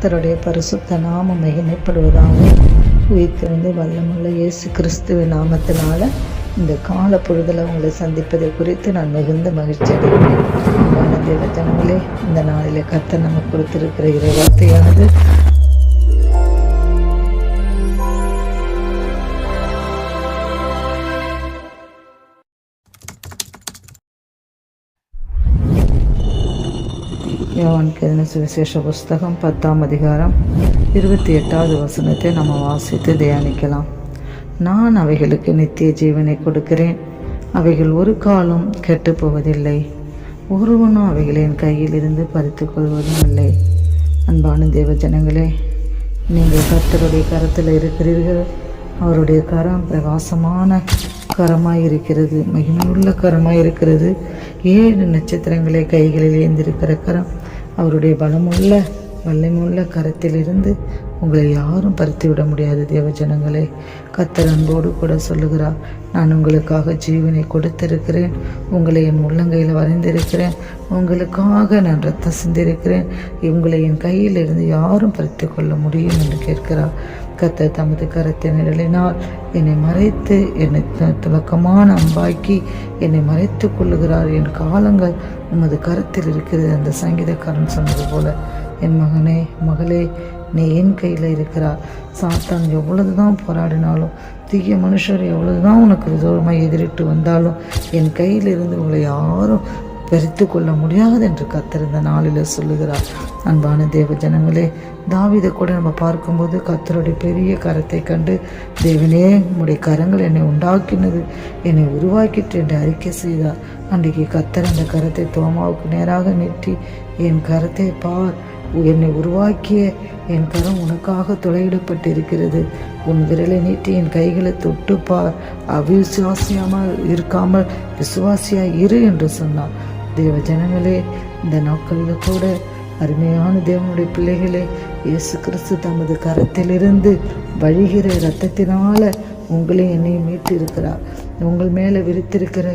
கர்த்தருடைய பரிசுத்த நாமம் மகிமைப்படுவதாக. உயிர்த்தெழுந்து வல்லமுள்ள இயேசு கிறிஸ்துவின் நாமத்தினால இந்த கால பொழுதில் உங்களை சந்திப்பதை குறித்து நான் மிகுந்த மகிழ்ச்சி அடைகிறேன். அன்பான தேவ ஜனங்களே, இந்த நாளிலே கர்த்தர் நமக்கு கொடுத்திருக்கிற இறை வார்த்தையானது யோவானுக்கு எழுதின சுவிசேஷ புஸ்தகம் 10ஆம் அதிகாரம் 28வது வசனத்தை நம்ம வாசித்து தியானிக்கலாம். நான் அவைகளுக்கு நித்திய ஜீவனை கொடுக்கிறேன், அவைகள் ஒரு காலம் கெட்டு போவதில்லை, ஒருவனும் அவைகளை என் கையில் இருந்து பறித்து கொள்வதும் இல்லை. அன்பான தேவ ஜனங்களே, நீங்கள் கர்த்தருடைய கரத்தில் இருக்கிறீர்கள். அவருடைய கரம் பிரகாசமான கரமாய் இருக்கிறது, மகிமையுள்ள கரமாய் இருக்கிறது. 7 நட்சத்திரங்களை கைகளில் ஏந்திருக்கிற கரம், அவருடைய பலமுள்ள வல்லமுள்ள கரத்திலிருந்து உங்களை யாரும் பறித்து விட முடியாது. தேவ ஜனங்களே, கர்த்தர் அன்போடு கூட சொல்லுகிறார், நான் உங்களுக்காக ஜீவனை கொடுத்திருக்கிறேன், உங்களை என் உள்ளங்கையில் வரைந்திருக்கிறேன், உங்களுக்காக நான் ரத்தம் சிந்திருக்கிறேன், உங்களை என் கையில் இருந்து யாரும் பறித்து கொள்ள முடியும் என்று கேட்கிறார். கர்த்தர் தமது கரத்தை நிழலினால் என்னை மறைத்து, என்னை துலக்கமான அம்பாக்கி என்னை மறைத்து கொள்ளுகிறார். என் காலங்கள் உமது கரத்தில் இருக்கிறது. அந்த சங்கீதக்காரன் சொன்னது போல, என் மகனே மகளே, நீ என் கையில் இருக்கிறார். சாத்தான் எவ்வளவுதான் போராடினாலும், தீய மனுஷர் எவ்வளவுதான் உனக்கு விரோதமாக எதிரிட்டு வந்தாலும், என் கையில் இருந்து உங்களை யாரும் பறித்து கொள்ள முடியாது என்று கர்த்தர் இந்த நாளில் சொல்லுகிறார். அன்பான தேவ ஜனங்களே, தாவீதை கூட நம்ம பார்க்கும்போது கர்த்தருடைய பெரிய கரத்தை கண்டு, தேவனே உம்முடைய கரங்கள் என்னை உண்டாக்கினது, என்னை உருவாக்கிட்டு என்று அறிக்கை செய்தார். அன்றைக்கு கர்த்தர் அந்த கரத்தை தோமாவுக்கு நேராக நீட்டி, என் கரத்தை பார், என்னை உருவாக்கிய என் கரம் உனக்காக துளையிடப்பட்டிருக்கிறது, உன் விரலை நீட்டி என் கைகளை தொட்டு பார், அவிசுவாசியாமல் இருக்காமல் விசுவாசியாய் இரு என்று சொன்னார். தேவ ஜனங்களே, இந்த நாட்களில் கூட அருமையான தேவனுடைய பிள்ளைகளே, இயேசு கிறிஸ்து தமது கரத்திலிருந்து வழிகிற இரத்தத்தினால உங்களை என்னையும் மீட்டு இருக்கிறார். உங்கள் மேலே விரித்திருக்கிற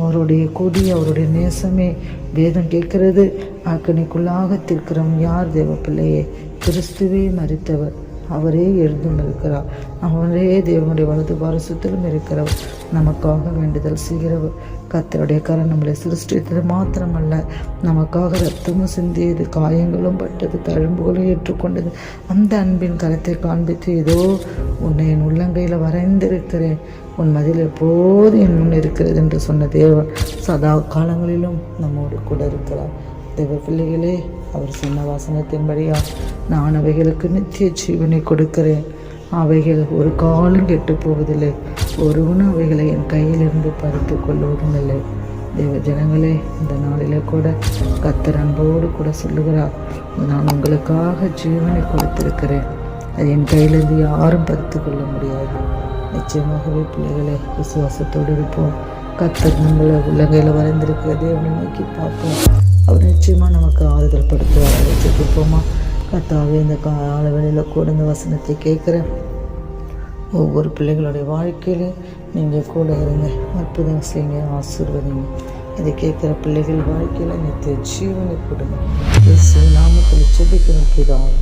அவருடைய கொடி, அவருடைய நேசமே வேதம் கேட்கிறது. அக்கனிக்குள்ளாக திருக்கிறவன் யார்? தேவ பிள்ளையே, கிறிஸ்துவே மரித்தவர், அவரே எழுந்தும் இருக்கிறார், அவரே தேவனுடைய வலது பாரசத்திலும் இருக்கிறவர், நமக்காக வேண்டுதல் செய்கிறவர். கர்த்தருடைய கரம் நம்மளை சிருஷ்டித்தது மாத்திரமல்ல, நமக்காக ரத்தமும் சிந்தியது, காயங்களும் பட்டது, தழும்புகளும் ஏற்றுக்கொண்டது. அந்த அன்பின் கரத்தை காண்பித்து, ஏதோ உன்னை என் உள்ளங்கையில் வரைந்திருக்கிறேன், உன் மதில் எப்போது என் முன் இருக்கிறது என்று சொன்ன தேவன் சதா காலங்களிலும் நம்மோடு கூட இருக்கிறார். தேவ பிள்ளைகளே, அவர் சொன்ன வசனத்தின்படியா நான் அவைகளுக்கு நித்திய ஜீவனை கொடுக்கிறேன், அவைகள் ஒரு காலம் கெட்டு போவதில்லை, ஒருவனும் அவைகளை என் கையிலிருந்து பறித்து கொள்வதும் இல்லை. தேவ ஜனங்களே, இந்த நாளிலே கூட கர்த்தர் அன்போடு கூட சொல்லுகிறார், நான் உங்களுக்காக ஜீவனை கொடுத்திருக்கிறேன், அது என் கையிலிருந்து யாரும் பறித்து கொள்ள முடியாது. நிச்சயமாகவே பிள்ளைகளை விசுவாசத்தோடு இருப்போம். கர்த்தர் நம்மளை உள்ளங்கையில் வரைந்திருக்கிற தேவனை நோக்கி பார்ப்போம். அவர் நிச்சயமாக நமக்கு ஆறுதல் படுத்துவார். வச்சுருப்போமா? கர்த்தாவே, இந்த காலவெளியில் கூட இந்த வசனத்தை கேட்குற ஒவ்வொரு பிள்ளைகளுடைய வாழ்க்கையிலும் நீங்கள் கூட இருங்க, அற்புதம் செய்யுங்க, ஆசீர்வதிங்க. இதை கேட்குற பிள்ளைகள் வாழ்க்கையில் நித்திய ஜீவனை கொடுங்க. இயேசு நாமத்தில் ஜெபிக்கிறோம் பிதாவே.